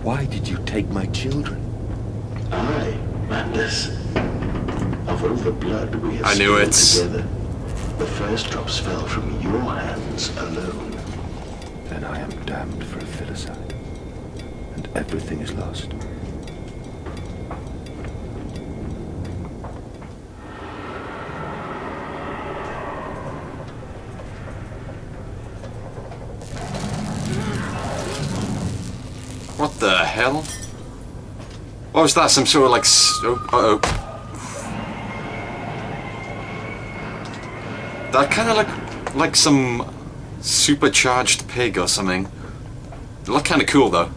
Why did you take my children? I, Mandus. Of all the blood we have I knew it. together, the first drops fell from your hands alone. Then I am damned for a filicide. And everything is lost. What the hell? What was that? Some sort of like... uh-oh. That kind of looked like some supercharged pig or something. It looked kind of cool though.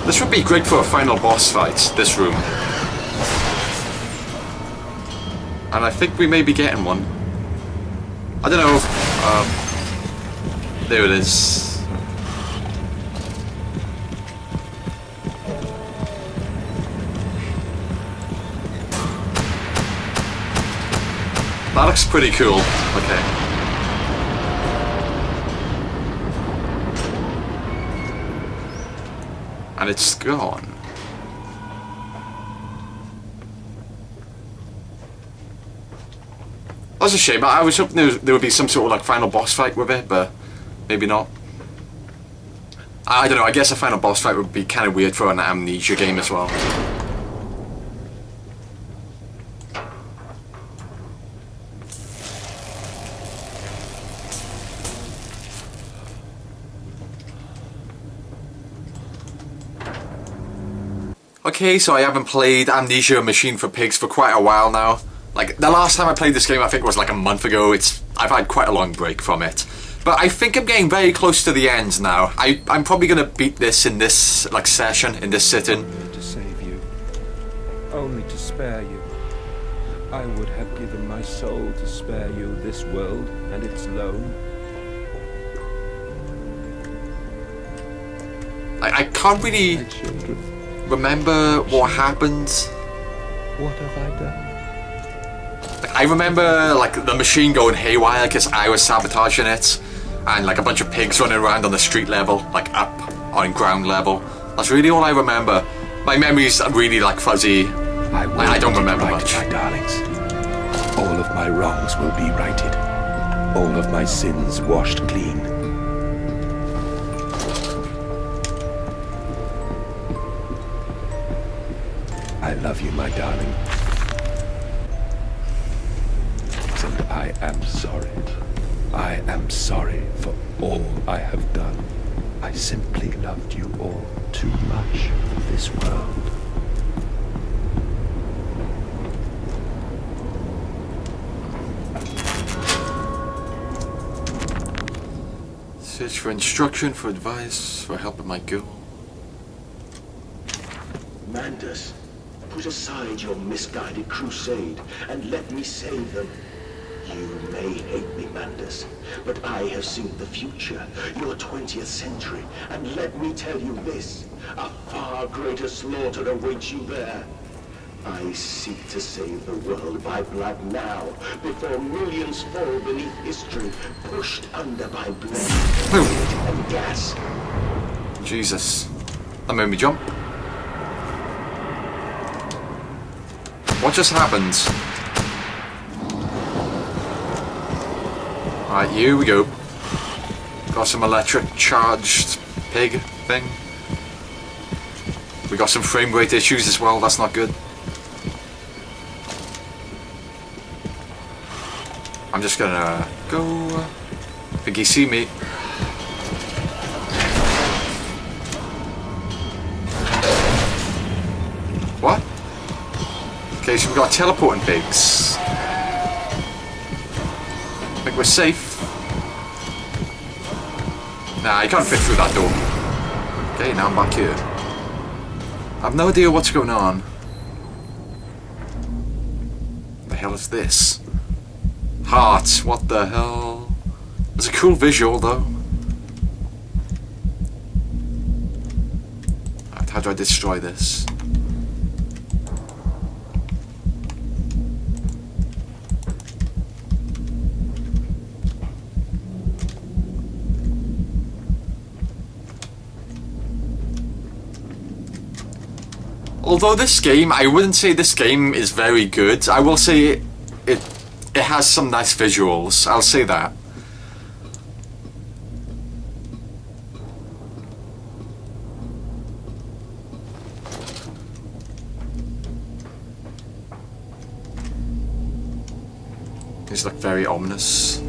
This would be great for a final boss fight, this room. And I think we may be getting one. I don't know. There it is. That looks pretty cool. Okay. And it's gone. That's a shame. I was hoping there would be some sort of like final boss fight with it, but maybe not. I don't know, I guess a final boss fight would be kind of weird for an Amnesia game as well. Okay, so I haven't played Amnesia Machine for Pigs for quite a while now. Like, the last time I played this game I think was like a month ago. I've had quite a long break from it. But I think I'm getting very close to the end now. I'm probably gonna beat this in this, like, session, in this sitting. To save you. Only to spare you. I would have given my soul to spare you this world and its loan. I can't really My children. remember what happened. What have I done? Like, I remember like the machine going haywire because I was sabotaging it, and like a bunch of pigs running around on the street level, like up on ground level. That's really all I remember. My memories are really like fuzzy. I don't remember much. My darlings. All of my wrongs will be righted. All of my sins washed clean. I love you, my darling. And I am sorry. I am sorry for all I have done. I simply loved you all too much for this world. Search for instruction, for advice, for help with my goal. Mandus, put aside your misguided crusade and let me save them. You may hate me, Mandus, but I have seen the future, your 20th century, and let me tell you this, a far greater slaughter awaits you there. I seek to save the world by blood now, before millions fall beneath history, pushed under by blame, and gas. Jesus. That made me jump. What just happened? Alright, here we go. Got some electric charged pig thing. We got some frame rate issues as well, that's not good. I'm just gonna go... I think he see me. What? Okay, so we've got teleporting pigs. I think we're safe. Nah, you can't fit through that door. Okay, now I'm back here. I have no idea what's going on. What the hell is this? Heart, what the hell? It's a cool visual though. Right, how do I destroy this? Although this game, I wouldn't say this game is very good. I will say it has some nice visuals. I'll say that. These look very ominous.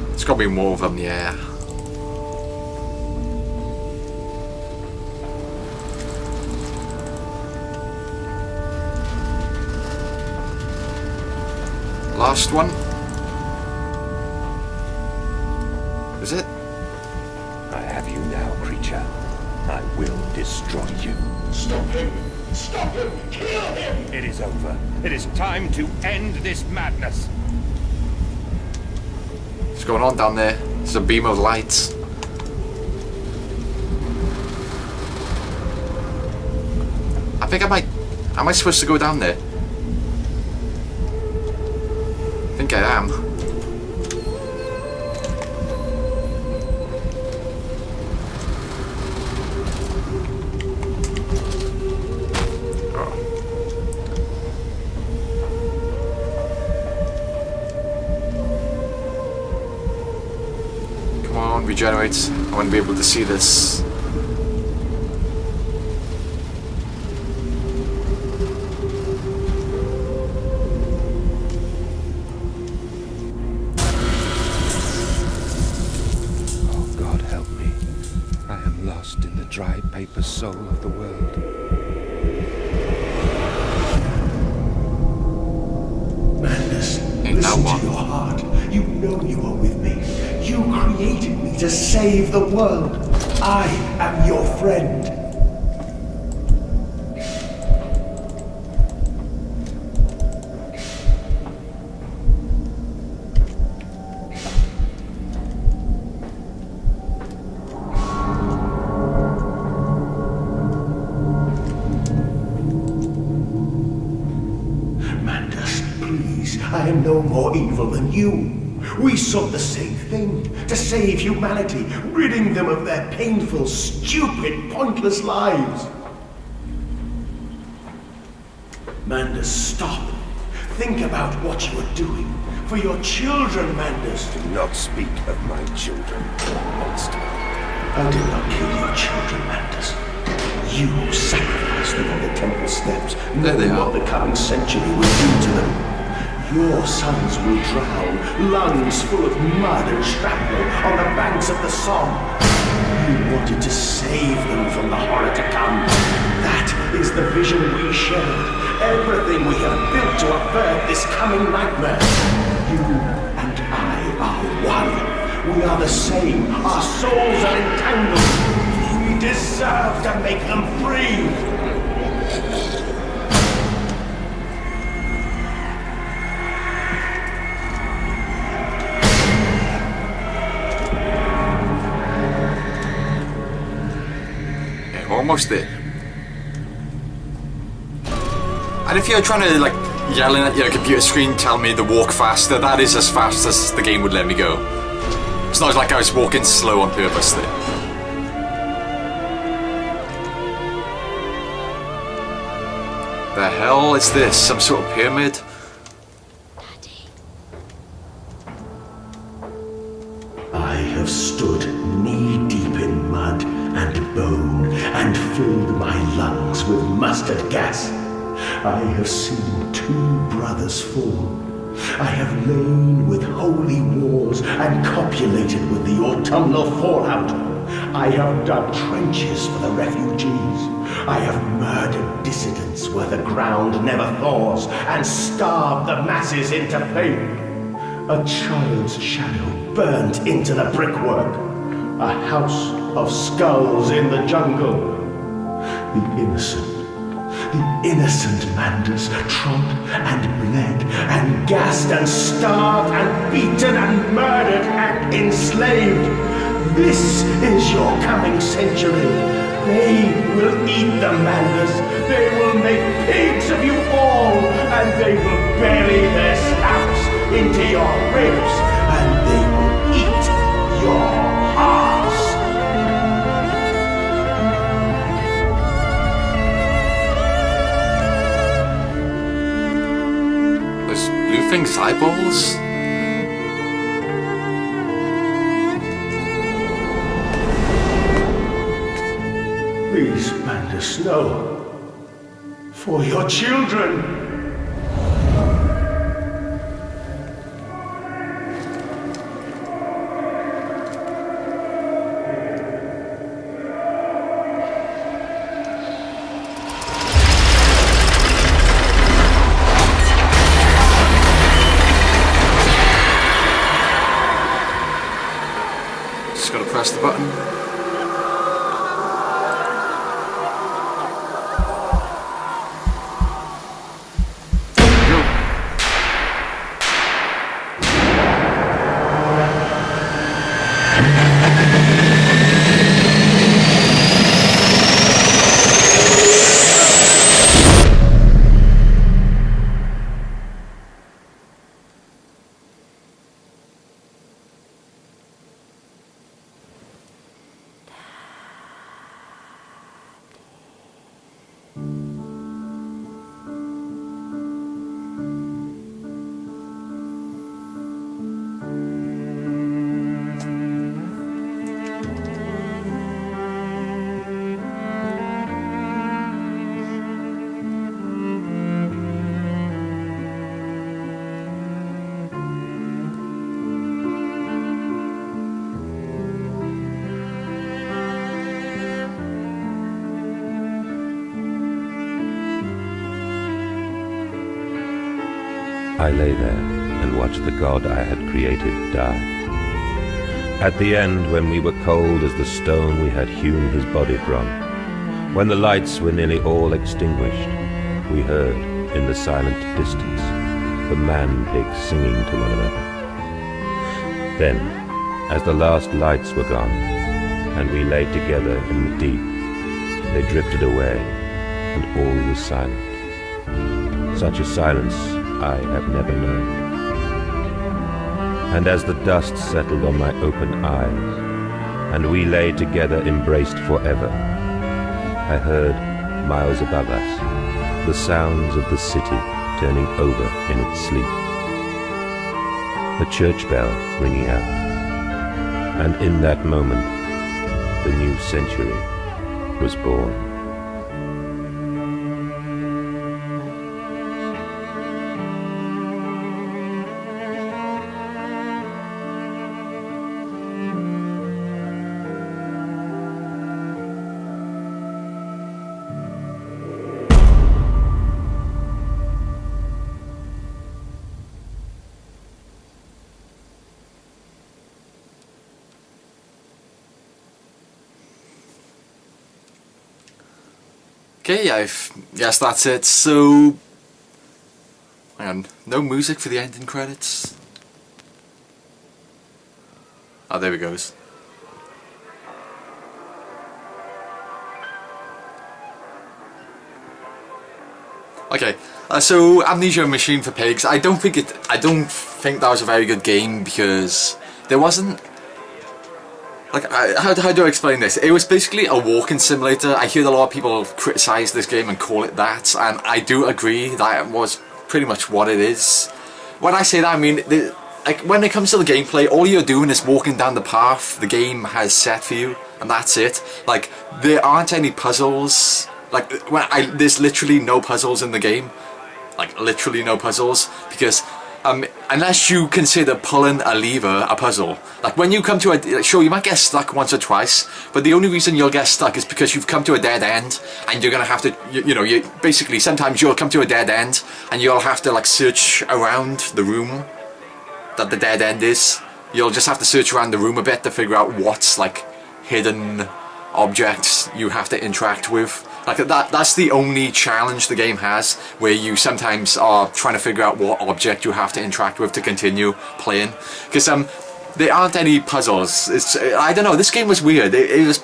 There's got to be more of them, yeah. Last one. Is it? I have you now, creature. I will destroy you. Stop him! Stop him! Kill him! It is over. It is time to end this madness. What's going on down there? There's a beam of light. I think I might... Am I supposed to go down there? I think I am. Come on, regenerate. I want to be able to see this. Dry paper soul of the world. Madness, Ain't that listen one? to your heart. You know you are with me. You created me to save the world. I am your friend. I am no more evil than you. We sought the same thing, to save humanity, ridding them of their painful, stupid, pointless lives. Mandus, stop. Think about what you are doing. For your children, Mandus. Do not speak of my children, monster. I did not kill your children, Mandus. You sacrificed them on the temple steps, There they knowing are. what the coming century would do to them. Your sons will drown, lungs full of mud and shrapnel on the banks of the Somme. You wanted to save them from the horror to come. That is the vision we shared. Everything we have built to avert this coming nightmare. You and I are one. We are the same. Our souls are entangled. We deserve to make them free. Almost there. And if you're trying to, like, yelling at your computer screen, tell me to walk faster, that is as fast as the game would let me go. It's not like I was walking slow on purpose there. The hell is this? Some sort of pyramid? I have stood knee-deep in mud and bone, and filled my lungs with mustard gas. I have seen 2 brothers fall. I have lain with holy walls and copulated with the autumnal fallout. I have dug trenches for the refugees. I have murdered dissidents where the ground never thaws and starved the masses into faith. A child's shadow burnt into the brickwork. A house of skulls in the jungle. The innocent Manders trod and bled and gassed and starved and beaten and murdered and enslaved. This is your coming century. They will eat the Manders. They will make pigs of you all, and they will bury their slouts into your ribs, and they will eat your hearts. Those blue things' eyeballs? Please, Manders, no. For your children. Just gotta press the button. I lay there and watched the god I had created die. At the end, when we were cold as the stone we had hewn his body from, when the lights were nearly all extinguished, we heard, in the silent distance, the man-pigs singing to one another. Then, as the last lights were gone, and we lay together in the deep, they drifted away, and all was silent. Such a silence I have never known. And as the dust settled on my open eyes, and we lay together embraced forever, I heard, miles above us, the sounds of the city turning over in its sleep. The church bell ringing out, and in that moment, the new century was born. Okay, yes, that's it. So, hang on, no music for the ending credits. Oh, there we goes. Okay, so Amnesia Machine for Pigs. I don't think that was a very good game because there wasn't. Like, how do I explain this? It was basically a walking simulator. I hear a lot of people criticise this game and call it that, and I do agree that was pretty much what it is. When I say that, I mean, like, when it comes to the gameplay, all you're doing is walking down the path the game has set for you, and that's it. Like, there aren't any puzzles. Like, there's literally no puzzles in the game. Like, literally no puzzles, because unless you consider pulling a lever a puzzle. Like when you come to a, sure, you might get stuck once or twice, but the only reason you'll get stuck is because you've come to a dead end, and you're gonna have to, you basically, sometimes you'll come to a dead end and you'll have to like search around the room that the dead end is. You'll just have to search around the room a bit to figure out what's like hidden objects you have to interact with. Like that's the only challenge the game has, where you sometimes are trying to figure out what object you have to interact with to continue playing. Because there aren't any puzzles. I don't know, this game was weird. It was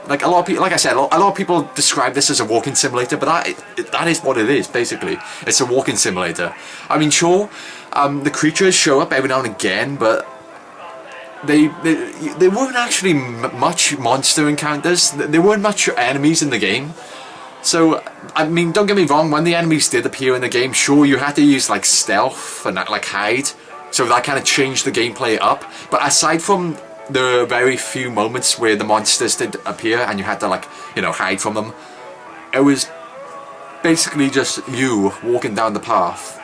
like a lot of people, like I said, a lot of people describe this as a walking simulator, but that is what it is, basically. It's a walking simulator. I mean, sure, the creatures show up every now and again, but they weren't actually much monster encounters. There weren't much enemies in the game. So, I mean, don't get me wrong, when the enemies did appear in the game, sure, you had to use like stealth and like hide, so that kind of changed the gameplay up. But aside from the very few moments where the monsters did appear and you had to like, hide from them, it was basically just you walking down the path,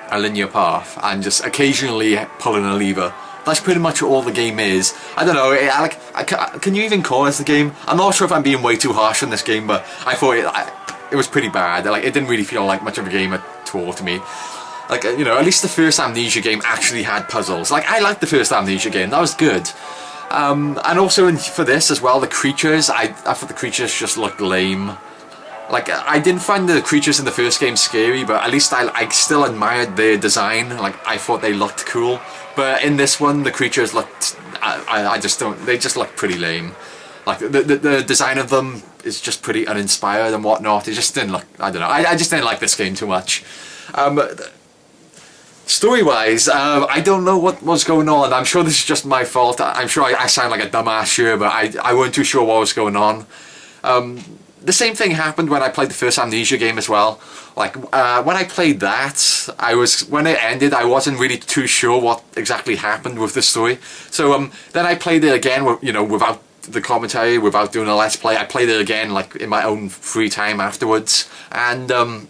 a linear path, and just occasionally pulling a lever. That's pretty much all the game is. I don't know, can you even call this the game? I'm not sure if I'm being way too harsh on this game, but I thought it was pretty bad. Like, it didn't really feel like much of a game at all to me. Like, at least the first Amnesia game actually had puzzles. Like, I liked the first Amnesia game, that was good. And also for this as well, the creatures, I thought the creatures just looked lame. Like, I didn't find the creatures in the first game scary, but at least I still admired their design. Like, I thought they looked cool. But in this one, the creatures looked, they just look pretty lame. Like, the design of them is just pretty uninspired and whatnot. It just didn't look, I don't know, I just didn't like this game too much. Story-wise, I don't know what was going on. I'm sure this is just my fault. I'm sure I sound like a dumbass here, but I weren't too sure what was going on. The same thing happened when I played the first Amnesia game as well. Like, when I played that, when it ended, I wasn't really too sure what exactly happened with the story. So, then I played it again, without the commentary, without doing a Let's Play. I played it again, like, in my own free time afterwards. And,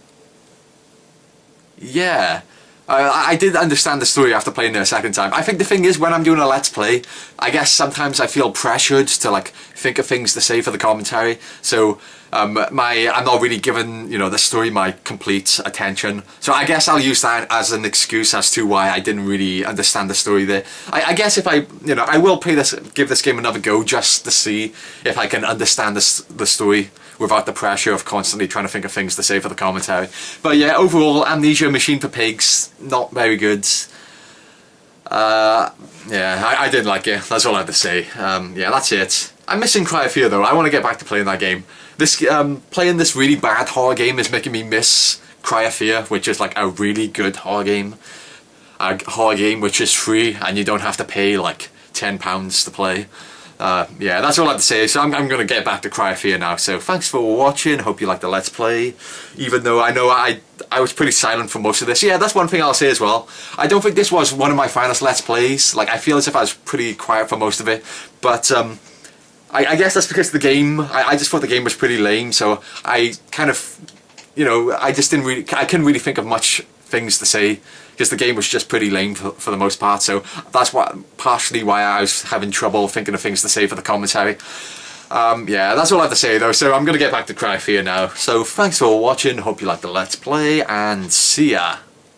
yeah. I did understand the story after playing it a second time. I think the thing is, when I'm doing a Let's Play, I guess sometimes I feel pressured to like think of things to say for the commentary. So I'm not really giving the story my complete attention. So I guess I'll use that as an excuse as to why I didn't really understand the story there. I guess if I will give this game another go just to see if I can understand the story without the pressure of constantly trying to think of things to say for the commentary. But yeah, overall, Amnesia Machine for Pigs, not very good. Yeah, I didn't like it, that's all I have to say. Yeah, that's it. I'm missing Cry of Fear though, I want to get back to playing that game. Playing this really bad horror game is making me miss Cry of Fear, which is like a really good horror game. A horror game which is free and you don't have to pay like £10 to play. Yeah, that's all I have to say, so I'm going to get back to Cry of Fear now. So thanks for watching, hope you liked the Let's Play, even though I know I was pretty silent for most of this. Yeah, that's one thing I'll say as well. I don't think this was one of my finest Let's Plays. Like, I feel as if I was pretty quiet for most of it, but I guess that's because the game, I just thought the game was pretty lame, so I kind of, I couldn't really think of much things to say, because the game was just pretty lame for the most part, so that's partially why I was having trouble thinking of things to say for the commentary. Yeah, that's all I have to say though, so I'm going to get back to Cry of Fear now. So thanks for watching, hope you liked the Let's Play, and see ya!